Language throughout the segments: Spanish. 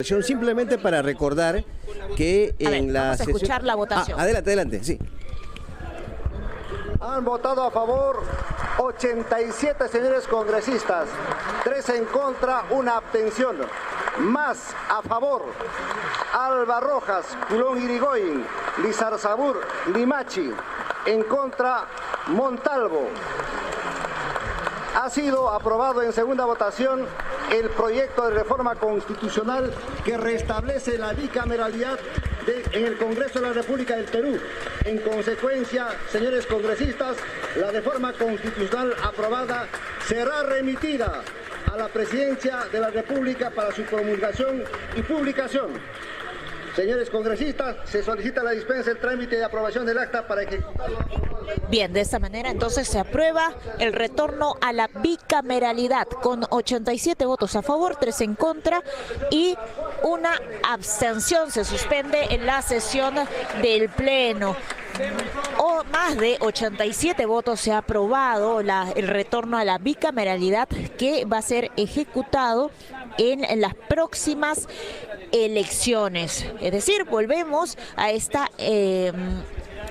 reelección, simplemente para recordar que en la vamos a sesión... escuchar la votación. Adelante, sí. Han votado a favor 87 señores congresistas, 3 en contra, 1 abstención. Más a favor, Alba Rojas, Culón Irigoyen, Lizarzabur, Limachi. En contra, Montalvo. Ha sido aprobado en segunda votación el proyecto de reforma constitucional que restablece la bicameralidad en el Congreso de la República del Perú. En consecuencia, señores congresistas, la reforma constitucional aprobada será remitida a la Presidencia de la República para su promulgación y publicación. Señores congresistas, se solicita la dispensa del trámite de aprobación del acta para ejecutarlo. Bien, de esta manera entonces se aprueba el retorno a la bicameralidad con 87 votos a favor, 3 en contra y 1 abstención. Se suspende en la sesión del Pleno. O más de 87 votos se ha aprobado el retorno a la bicameralidad que va a ser ejecutado en las próximas elecciones. Es decir, volvemos a esta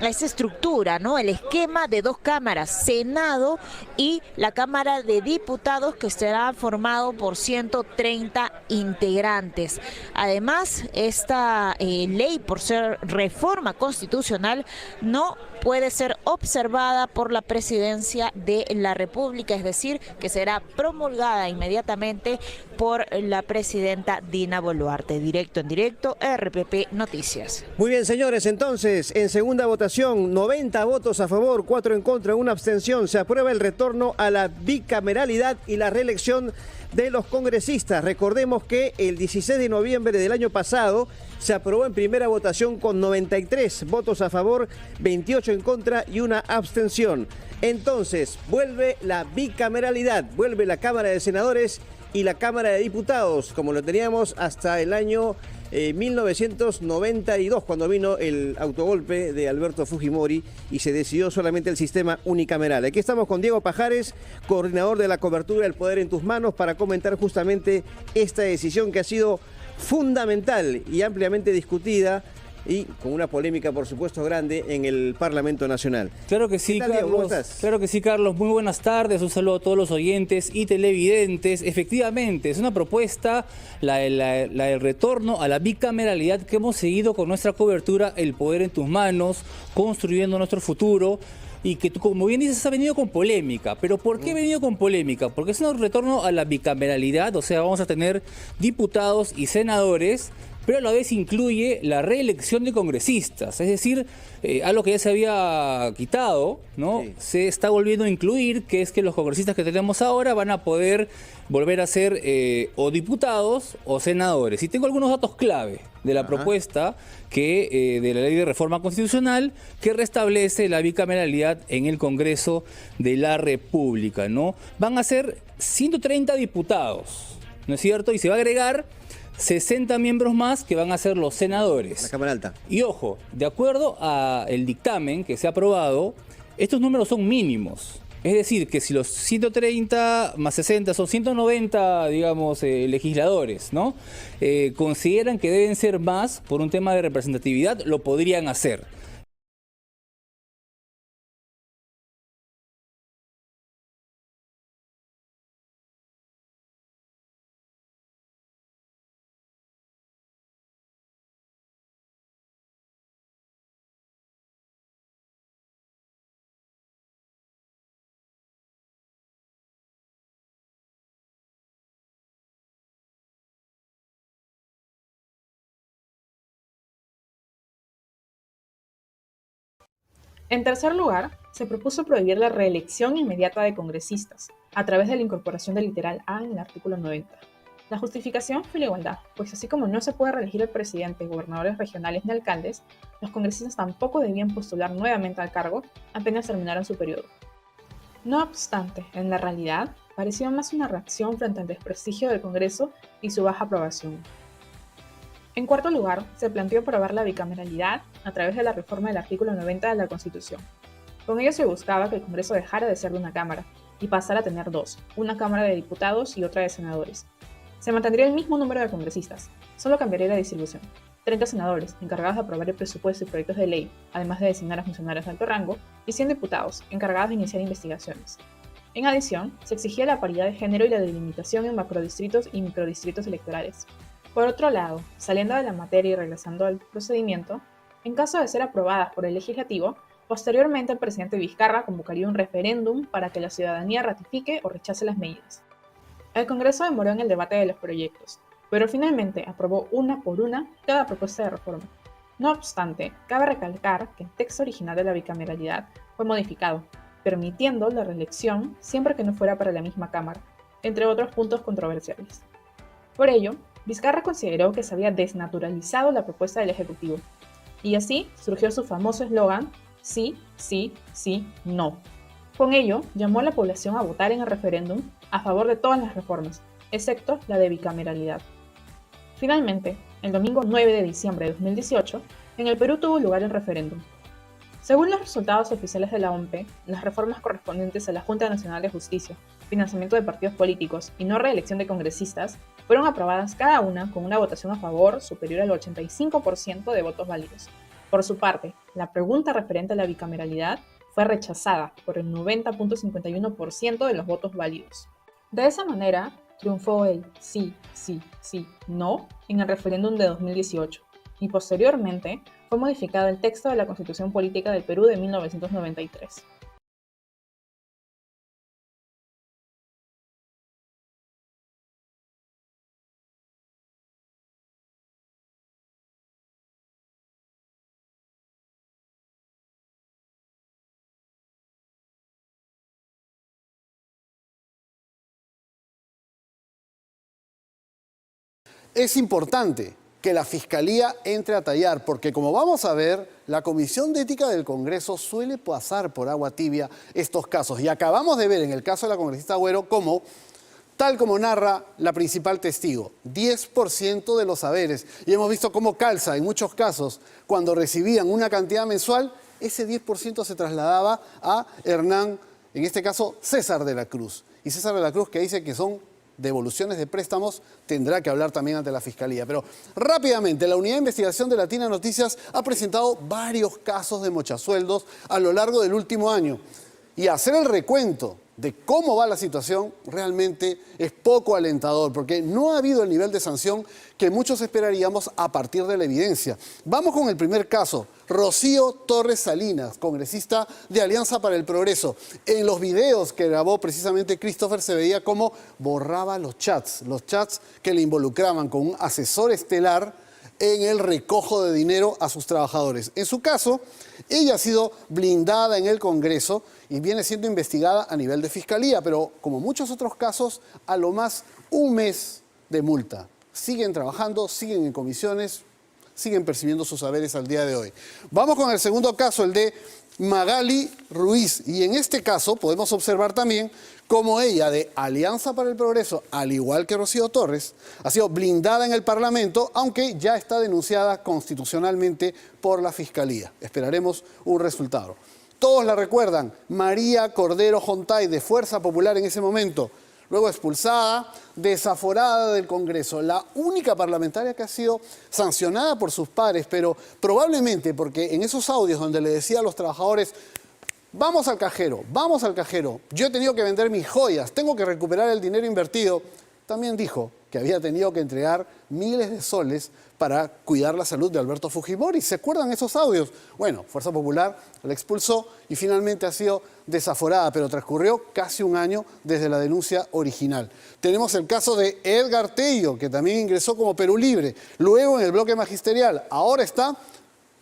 estructura, ¿no? El esquema de 2 cámaras, Senado y la Cámara de Diputados, que estará formado por 130 integrantes. Además, esta ley, por ser reforma constitucional, no puede ser observada por la Presidencia de la República, es decir, que será promulgada inmediatamente por la presidenta Dina Boluarte. Directo en directo, RPP Noticias. Muy bien, señores, entonces, en segunda votación, 90 votos a favor, 4 en contra, 1 abstención. Se aprueba el retorno a la bicameralidad y la reelección de los congresistas. Recordemos que el 16 de noviembre del año pasado se aprobó en primera votación con 93 votos a favor, 28 en contra y 1 abstención. Entonces, vuelve la bicameralidad, vuelve la Cámara de Senadores y la Cámara de Diputados, como lo teníamos hasta el año 1992, cuando vino el autogolpe de Alberto Fujimori y se decidió solamente el sistema unicameral. Aquí estamos con Diego Pajares, coordinador de la cobertura del Poder en tus Manos, para comentar justamente esta decisión que ha sido fundamental y ampliamente discutida y con una polémica, por supuesto, grande en el Parlamento Nacional. Claro que sí, Carlos. ¿Cómo estás? Claro que sí, Carlos. Muy buenas tardes. Un saludo a todos los oyentes y televidentes. Efectivamente, es una propuesta, la del retorno a la bicameralidad que hemos seguido con nuestra cobertura, El Poder en tus Manos, construyendo nuestro futuro. Y que, como bien dices, ha venido con polémica. ¿Pero por qué ha venido con polémica? Porque es un retorno a la bicameralidad, o sea, vamos a tener diputados y senadores, pero a la vez incluye la reelección de congresistas. Es decir, algo que ya se había quitado, ¿no? Sí. Se está volviendo a incluir, que es que los congresistas que tenemos ahora van a poder volver a ser o diputados o senadores. Y tengo algunos datos clave de la propuesta de la ley de reforma constitucional que restablece la bicameralidad en el Congreso de la República, ¿no? Van a ser 130 diputados, ¿no es cierto? Y se va a agregar 60 miembros más que van a ser los senadores. La Cámara Alta. Y ojo, de acuerdo al dictamen que se ha aprobado, estos números son mínimos. Es decir, que si los 130 más 60 son 190, digamos, legisladores, ¿no? Consideran que deben ser más por un tema de representatividad, lo podrían hacer. En tercer lugar, se propuso prohibir la reelección inmediata de congresistas, a través de la incorporación del literal A en el artículo 90. La justificación fue la igualdad, pues así como no se puede reelegir el presidente, gobernadores regionales ni alcaldes, los congresistas tampoco debían postular nuevamente al cargo apenas terminaran su periodo. No obstante, en la realidad, parecía más una reacción frente al desprestigio del Congreso y su baja aprobación. En cuarto lugar, se planteó aprobar la bicameralidad a través de la reforma del artículo 90 de la Constitución. Con ello se buscaba que el Congreso dejara de ser de una cámara y pasara a tener 2, una Cámara de Diputados y otra de Senadores. Se mantendría el mismo número de congresistas, solo cambiaría la distribución. 30 senadores, encargados de aprobar el presupuesto y proyectos de ley, además de designar a funcionarios de alto rango, y 100 diputados, encargados de iniciar investigaciones. En adición, se exigía la paridad de género y la delimitación en macrodistritos y microdistritos electorales. Por otro lado, saliendo de la materia y regresando al procedimiento, en caso de ser aprobadas por el legislativo, posteriormente el presidente Vizcarra convocaría un referéndum para que la ciudadanía ratifique o rechace las medidas. El Congreso demoró en el debate de los proyectos, pero finalmente aprobó una por una cada propuesta de reforma. No obstante, cabe recalcar que el texto original de la bicameralidad fue modificado, permitiendo la reelección siempre que no fuera para la misma Cámara, entre otros puntos controversiales. Por ello, Vizcarra consideró que se había desnaturalizado la propuesta del Ejecutivo, y así surgió su famoso eslogan sí, sí, sí, no. Con ello, llamó a la población a votar en el referéndum a favor de todas las reformas, excepto la de bicameralidad. Finalmente, el domingo 9 de diciembre de 2018, en el Perú tuvo lugar el referéndum. Según los resultados oficiales de la OMP, las reformas correspondientes a la Junta Nacional de Justicia, financiamiento de partidos políticos y no reelección de congresistas fueron aprobadas cada una con una votación a favor superior al 85% de votos válidos. Por su parte, la pregunta referente a la bicameralidad fue rechazada por el 90.51% de los votos válidos. De esa manera, triunfó el sí, sí, sí, no en el referéndum de 2018 y posteriormente fue modificado el texto de la Constitución Política del Perú de 1993. Es importante que la Fiscalía entre a tallar, porque como vamos a ver, la Comisión de Ética del Congreso suele pasar por agua tibia estos casos. Y acabamos de ver en el caso de la congresista Agüero cómo, tal como narra la principal testigo, 10% de los haberes. Y hemos visto cómo calza en muchos casos, cuando recibían una cantidad mensual, ese 10% se trasladaba a Hernán, en este caso César de la Cruz. Y César de la Cruz, que dice que son devoluciones de préstamos, tendrá que hablar también ante la Fiscalía. Pero rápidamente, la Unidad de Investigación de Latina Noticias ha presentado varios casos de mochasueldos a lo largo del último año. Y hacer el recuento de cómo va la situación realmente es poco alentador, porque no ha habido el nivel de sanción que muchos esperaríamos a partir de la evidencia. Vamos con el primer caso. Rocío Torres Salinas, congresista de Alianza para el Progreso. En los videos que grabó precisamente Christopher se veía cómo borraba los chats que le involucraban con un asesor estelar en el recojo de dinero a sus trabajadores. En su caso, ella ha sido blindada en el Congreso y viene siendo investigada a nivel de Fiscalía, pero como muchos otros casos, a lo más un mes de multa. Siguen trabajando, siguen en comisiones, siguen percibiendo sus haberes al día de hoy. Vamos con el segundo caso, el de Magali Ruiz. Y en este caso podemos observar también cómo ella, de Alianza para el Progreso, al igual que Rocío Torres, ha sido blindada en el Parlamento, aunque ya está denunciada constitucionalmente por la Fiscalía. Esperaremos un resultado. Todos la recuerdan, María Cordero Jontay, de Fuerza Popular en ese momento, luego expulsada, desaforada del Congreso, la única parlamentaria que ha sido sancionada por sus pares, pero probablemente porque en esos audios donde le decía a los trabajadores: vamos al cajero, yo he tenido que vender mis joyas, tengo que recuperar el dinero invertido, también dijo que había tenido que entregar miles de soles para cuidar la salud de Alberto Fujimori. ¿Se acuerdan esos audios? Bueno, Fuerza Popular la expulsó y finalmente ha sido desaforada, pero transcurrió casi un año desde la denuncia original. Tenemos el caso de Edgar Tello, que también ingresó como Perú Libre, luego en el bloque magisterial, ahora está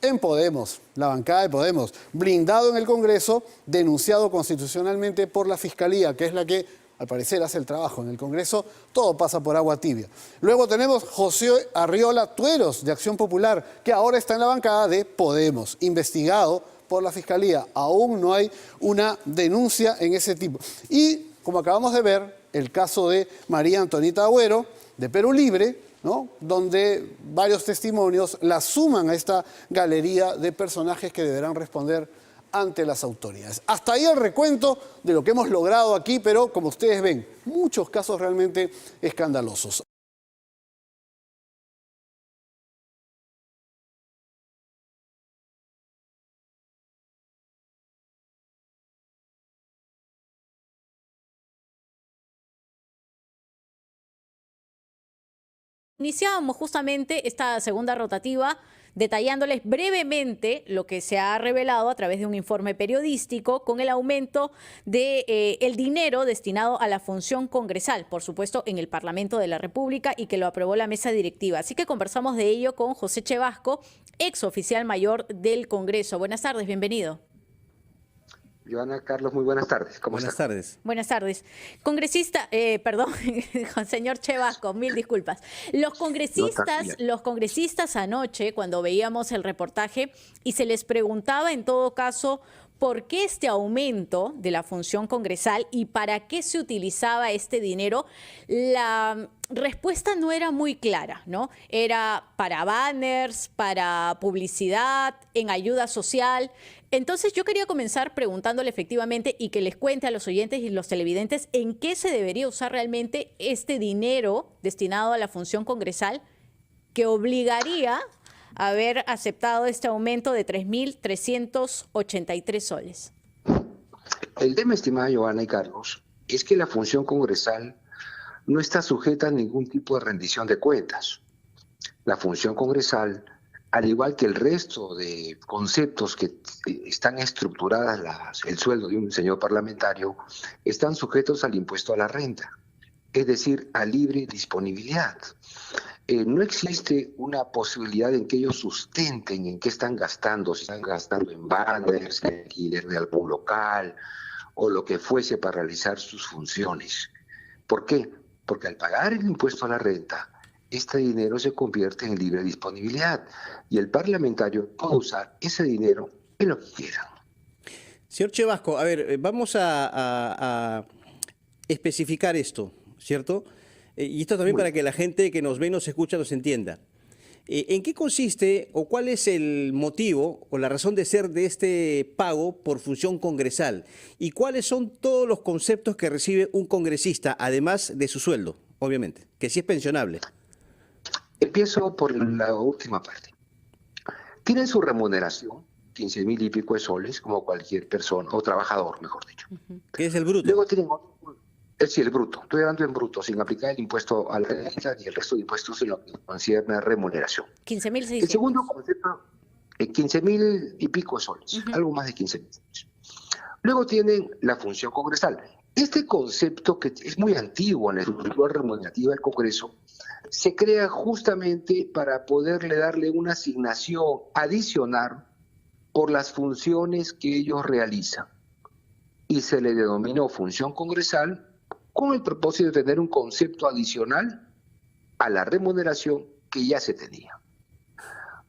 en Podemos, la bancada de Podemos, blindado en el Congreso, denunciado constitucionalmente por la Fiscalía, que es la que al parecer hace el trabajo en el Congreso. Todo pasa por agua tibia. Luego tenemos José Arriola Tueros, de Acción Popular, que ahora está en la bancada de Podemos, investigado por la Fiscalía. Aún no hay una denuncia en ese tipo. Y, como acabamos de ver, el caso de María Antonita Agüero, de Perú Libre, ¿no?, donde varios testimonios la suman a esta galería de personajes que deberán responder ante las autoridades. Hasta ahí el recuento de lo que hemos logrado aquí, pero como ustedes ven, muchos casos realmente escandalosos. Iniciábamos justamente esta segunda rotativa detallándoles brevemente lo que se ha revelado a través de un informe periodístico con el aumento de el dinero destinado a la función congresal, por supuesto en el Parlamento de la República, y que lo aprobó la mesa directiva. Así que conversamos de ello con José Chevasco, ex oficial mayor del Congreso. Buenas tardes, bienvenido. Joana, Carlos, muy buenas tardes. ¿Cómo Buenas están? tardes. Buenas tardes. Congresista, perdón, señor Chevasco, mil disculpas. Los congresistas anoche, cuando veíamos el reportaje y se les preguntaba en todo caso por qué este aumento de la función congresal y para qué se utilizaba este dinero, la respuesta no era muy clara, ¿no? Era para banners, para publicidad, en ayuda social. Entonces yo quería comenzar preguntándole efectivamente y que les cuente a los oyentes y los televidentes en qué se debería usar realmente este dinero destinado a la función congresal que obligaría a haber aceptado este aumento de 3.383 soles. El tema, estimada Joana y Carlos, es que la función congresal no está sujeta a ningún tipo de rendición de cuentas. La función congresal, al igual que el resto de conceptos que están estructuradas el sueldo de un señor parlamentario, están sujetos al impuesto a la renta, es decir, a libre disponibilidad. No existe una posibilidad en que ellos sustenten en qué están gastando, si están gastando en banners, en alquiler de algún local o lo que fuese para realizar sus funciones. ¿Por qué? Porque al pagar el impuesto a la renta, este dinero se convierte en libre disponibilidad y el parlamentario puede usar ese dinero en lo que quiera. Señor Chevasco, a ver, vamos a especificar esto, ¿cierto? Y esto también para que la gente que nos ve, nos escucha, nos entienda. ¿En qué consiste o cuál es el motivo o la razón de ser de este pago por función congresal? ¿Y cuáles son todos los conceptos que recibe un congresista, además de su sueldo, obviamente, que sí es pensionable? Empiezo por la última parte. Tienen su remuneración, 15.000 y pico de soles, como cualquier persona, o trabajador, mejor dicho. ¿Qué es el bruto? Luego tienen sí, el bruto. Estoy hablando en bruto, sin aplicar el impuesto a la renta ni el resto de impuestos en lo que concierne a remuneración. 15.600. El segundo concepto, 15.000 y pico soles, algo más de 15.000 soles. Luego tienen la función congresal. Este concepto, que es muy antiguo en la estructura remunerativa del Congreso, se crea justamente para poderle darle una asignación adicional por las funciones que ellos realizan. Y se le denominó función congresal con el propósito de tener un concepto adicional a la remuneración que ya se tenía.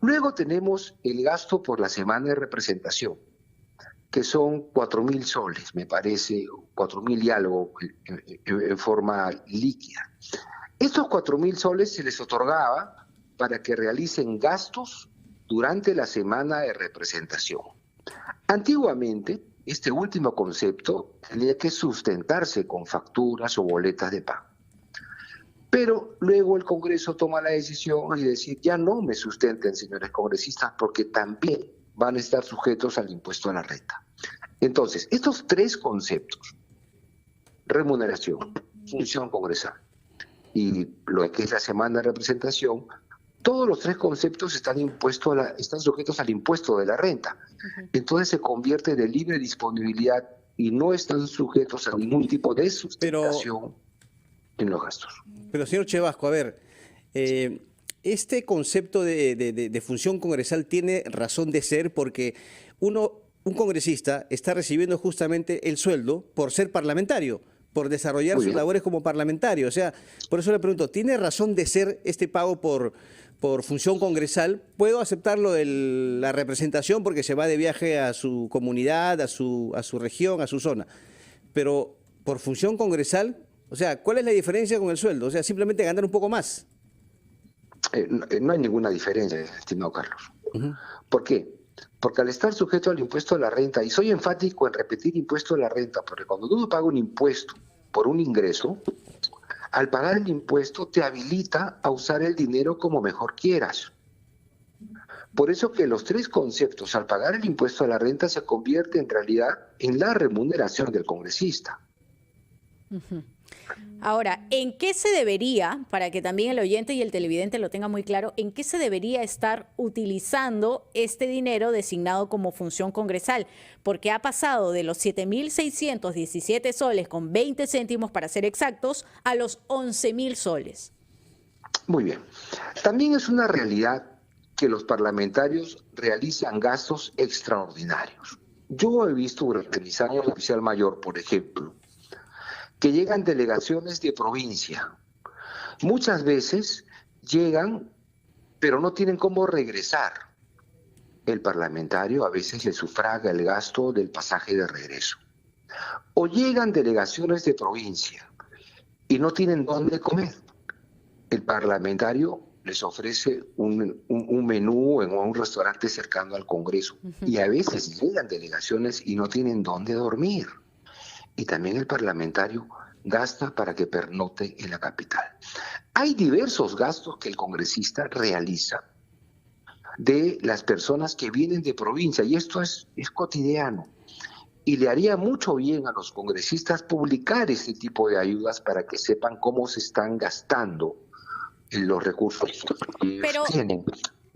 Luego tenemos el gasto por la semana de representación, que son 4.000 soles, me parece, 4.000 y algo en forma líquida. Estos 4.000 soles se les otorgaba para que realicen gastos durante la semana de representación. Antiguamente, este último concepto tenía que sustentarse con facturas o boletas de pago. Pero luego el Congreso toma la decisión y decir, ya no me sustenten, señores congresistas, porque también van a estar sujetos al impuesto a la renta. Entonces, estos tres conceptos, remuneración, función congresal y lo que es la semana de representación, todos los tres conceptos están sujetos al impuesto de la renta. Entonces se convierte de libre disponibilidad y no están sujetos a ningún tipo de sustentación en los gastos. Pero señor Chevasco, a ver, este concepto de función congresal tiene razón de ser porque un congresista está recibiendo justamente el sueldo por ser parlamentario, por desarrollar sus labores como parlamentario. O sea, por eso le pregunto, ¿tiene razón de ser este pago por función congresal? Puedo aceptarlo de la representación porque se va de viaje a su comunidad, a su región, a su zona. Pero por función congresal, o sea, ¿cuál es la diferencia con el sueldo? O sea, simplemente ganar un poco más. No hay ninguna diferencia, estimado Carlos. ¿Por qué? Porque al estar sujeto al impuesto a la renta, y soy enfático en repetir impuesto a la renta, porque cuando uno paga un impuesto por un ingreso, al pagar el impuesto te habilita a usar el dinero como mejor quieras. Por eso que los tres conceptos, al pagar el impuesto a la renta, se convierte en realidad en la remuneración del congresista. Ahora, ¿en qué se debería, para que también el oyente y el televidente lo tengan muy claro, en qué se debería estar utilizando este dinero designado como función congresal? Porque ha pasado de los 7.617 soles con 20 céntimos, para ser exactos, a los 11.000 soles. Muy bien. También es una realidad que los parlamentarios realizan gastos extraordinarios. Yo he visto durante mis años de oficial mayor, por ejemplo, que llegan delegaciones de provincia. Muchas veces llegan, pero no tienen cómo regresar. El parlamentario a veces le sufraga el gasto del pasaje de regreso. O llegan delegaciones de provincia y no tienen dónde comer. El parlamentario les ofrece un menú en un restaurante cercano al Congreso. Y a veces llegan delegaciones y no tienen dónde dormir. Y también el parlamentario gasta para que pernote en la capital. Hay diversos gastos que el congresista realiza de las personas que vienen de provincia, y esto es cotidiano. Y le haría mucho bien a los congresistas publicar este tipo de ayudas para que sepan cómo se están gastando los recursos que tienen.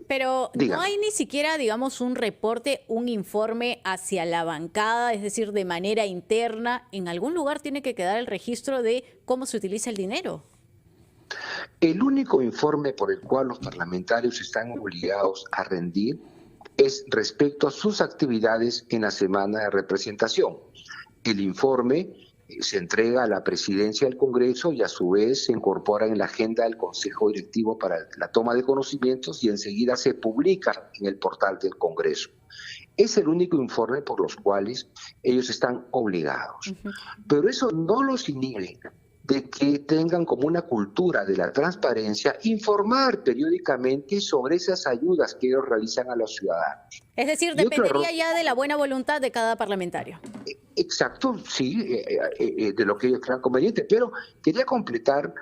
Pero Dígame. no hay ni siquiera, digamos, un reporte, un informe hacia la bancada, es decir, de manera interna. En algún lugar tiene que quedar el registro de cómo se utiliza el dinero. El único informe por el cual los parlamentarios están obligados a rendir es respecto a sus actividades en la semana de representación. El informe se entrega a la presidencia del Congreso y a su vez se incorpora en la agenda del Consejo Directivo para la toma de conocimientos y enseguida se publica en el portal del Congreso. Es el único informe por los cuales ellos están obligados. Pero eso no los inhibe de que tengan como una cultura de la transparencia, informar periódicamente sobre esas ayudas que ellos realizan a los ciudadanos. Es decir, dependería ya de la buena voluntad de cada parlamentario. Exacto, sí, de lo que ellos crean conveniente, pero quería completar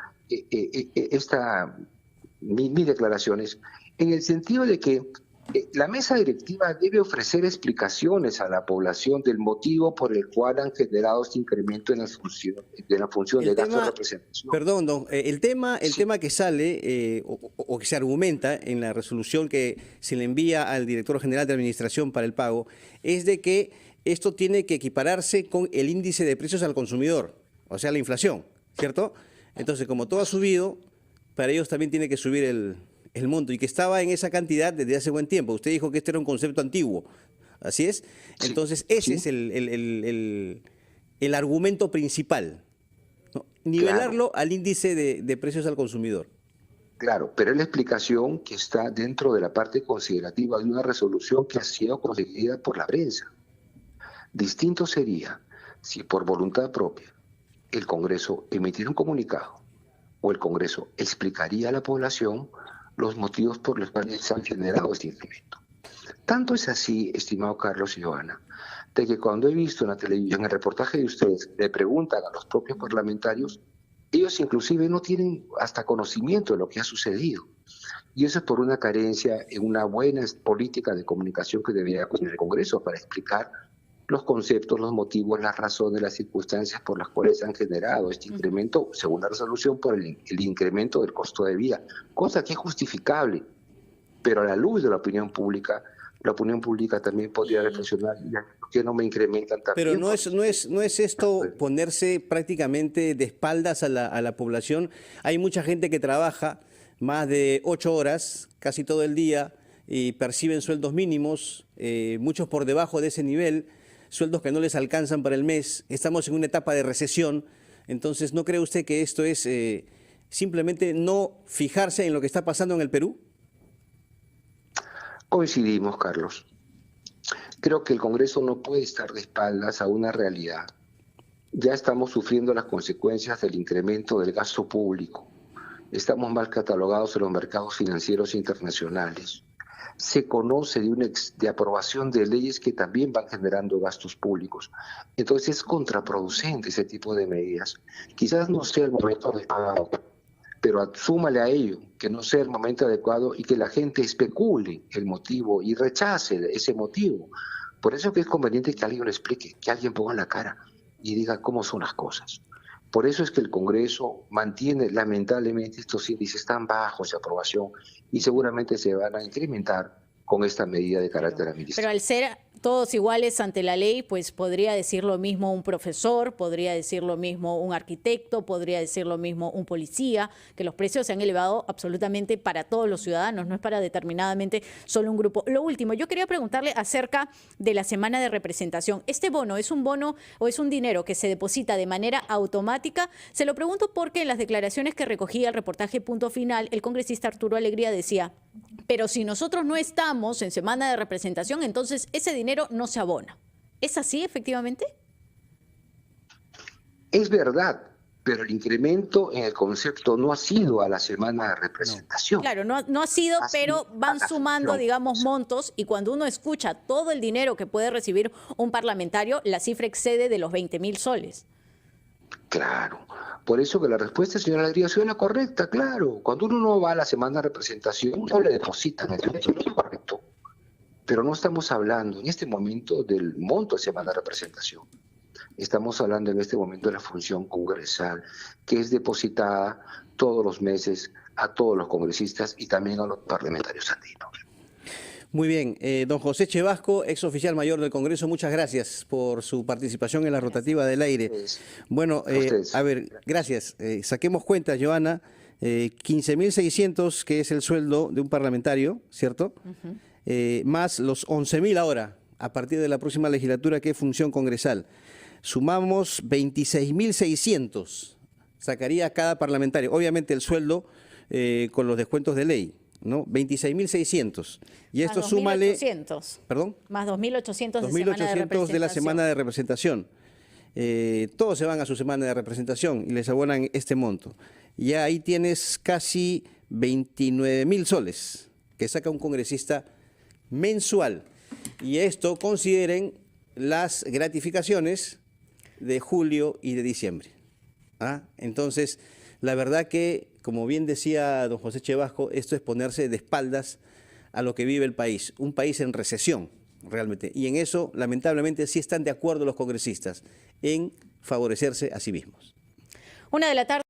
mis declaraciones en el sentido de que la mesa directiva debe ofrecer explicaciones a la población del motivo por el cual han generado este incremento en la función de gasto de representación. Perdón, don, el tema que sale o que se argumenta en la resolución que se le envía al director general de administración para el pago es de que esto tiene que equipararse con el índice de precios al consumidor, o sea, la inflación, ¿cierto? Entonces, como todo ha subido, para ellos también tiene que subir el monto, y que estaba en esa cantidad desde hace buen tiempo. Usted dijo que este era un concepto antiguo, ¿así es? Entonces, ese es el argumento principal, ¿no? Nivelarlo al índice de precios al consumidor. Claro, pero es la explicación que está dentro de la parte considerativa de una resolución que ha sido conseguida por la prensa. Distinto sería si por voluntad propia el Congreso emitiera un comunicado o el Congreso explicaría a la población los motivos por los cuales se han generado este incremento. Tanto es así, estimado Carlos y Joana, de que cuando he visto en la televisión, en el reportaje de ustedes, le preguntan a los propios parlamentarios, ellos inclusive no tienen hasta conocimiento de lo que ha sucedido. Y eso es por una carencia en una buena política de comunicación que debería tener el Congreso para explicar los conceptos, los motivos, las razones, las circunstancias por las cuales se han generado este incremento, según la resolución, por el incremento del costo de vida, cosa que es justificable, pero a la luz de la opinión pública también podría reflexionar, ¿por qué no me incrementan también? Pero no es esto ponerse prácticamente de espaldas a la población. Hay mucha gente que trabaja más de 8 horas, casi todo el día, y perciben sueldos mínimos, muchos por debajo de ese nivel, sueldos que no les alcanzan para el mes. Estamos en una etapa de recesión, entonces, ¿no cree usted que esto es simplemente no fijarse en lo que está pasando en el Perú? Coincidimos, Carlos. Creo que el Congreso no puede estar de espaldas a una realidad. Ya estamos sufriendo las consecuencias del incremento del gasto público. Estamos mal catalogados en los mercados financieros internacionales. Se conoce de aprobación de leyes que también van generando gastos públicos. Entonces es contraproducente ese tipo de medidas. Quizás no sea el momento adecuado, pero súmale a ello que no sea el momento adecuado y que la gente especule el motivo y rechace ese motivo. Por eso que es conveniente que alguien lo explique, que alguien ponga la cara y diga cómo son las cosas. Por eso es que el Congreso mantiene lamentablemente estos índices tan bajos de aprobación y seguramente se van a incrementar con esta medida de carácter administrativo. Pero al ser todos iguales ante la ley, pues podría decir lo mismo un profesor, podría decir lo mismo un arquitecto, podría decir lo mismo un policía, que los precios se han elevado absolutamente para todos los ciudadanos, no es para determinadamente solo un grupo. Lo último, yo quería preguntarle acerca de la semana de representación. ¿Este bono es un bono o es un dinero que se deposita de manera automática? Se lo pregunto porque en las declaraciones que recogía el reportaje Punto Final, el congresista Arturo Alegría decía: pero si nosotros no estamos en semana de representación, entonces ese dinero no se abona. ¿Es así, efectivamente? Es verdad, pero el incremento en el concepto no ha sido a la semana de representación. Claro, no ha sido, pero van sumando, digamos, montos, y cuando uno escucha todo el dinero que puede recibir un parlamentario, la cifra excede de los 20.000 soles. Claro, por eso que la respuesta, señora Alegría, ha sido la correcta, claro. Cuando uno no va a la semana de representación, no le depositan el dinero, es correcto. Pero no estamos hablando en este momento del monto de semana de representación. Estamos hablando en este momento de la función congresal, que es depositada todos los meses a todos los congresistas y también a los parlamentarios andinos. Muy bien, don José Chevasco, ex oficial mayor del Congreso, muchas gracias por su participación en la rotativa del aire. Bueno, a ver, gracias. Saquemos cuentas, Joana, 15.600, que es el sueldo de un parlamentario, ¿cierto? Más los 11.000 ahora, a partir de la próxima legislatura, que es función congresal. Sumamos 26.600, sacaría cada parlamentario. Obviamente el sueldo con los descuentos de ley, ¿no? 26.600. Y esto súmale... 2.800. ¿Perdón? Más 2.800 de la semana de representación. Todos se van a su semana de representación y les abonan este monto. Ya ahí tienes casi 29.000 soles que saca un congresista mensual. Y esto consideren las gratificaciones de julio y de diciembre. Entonces, la verdad que, como bien decía don José Chevasco, esto es ponerse de espaldas a lo que vive el país, un país en recesión realmente, y en eso lamentablemente sí están de acuerdo los congresistas, en favorecerse a sí mismos. 1 de la tarde.